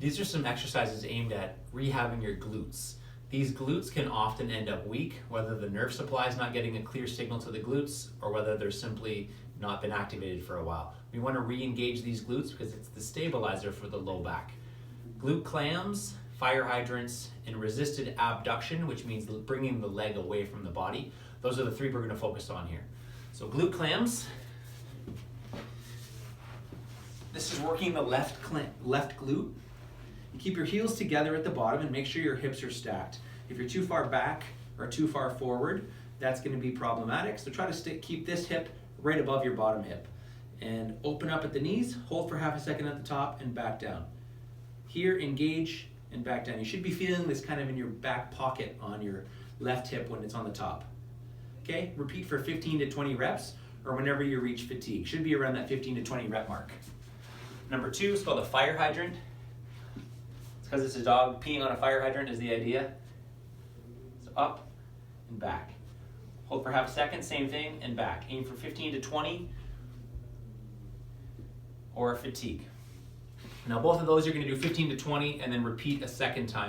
These are some exercises aimed at rehabbing your glutes. These glutes can often end up weak, whether the nerve supply is not getting a clear signal to the glutes or whether they're simply not been activated for a while. We want to re-engage these glutes because it's the stabilizer for the low back. Glute clams, fire hydrants, and resisted abduction, which means bringing the leg away from the body. Those are the three we're going to focus on here. So glute clams. This is working the left glute. You keep your heels together at the bottom and make sure your hips are stacked. If you're too far back or too far forward, that's going to be problematic. So try to keep this hip right above your bottom hip. And open up at the knees, hold for half a second at the top and back down. Here, engage and back down. You should be feeling this kind of in your back pocket on your left hip when it's on the top. Okay, repeat for 15 to 20 reps or whenever you reach fatigue. Should be around that 15 to 20 rep mark. Number 2 is called a fire hydrant. It's because it's a dog peeing on a fire hydrant is the idea. So up and back. Hold for half a second, same thing, and back. Aim for 15 to 20 or fatigue. Now both of those you're going to do 15 to 20 and then repeat a second time.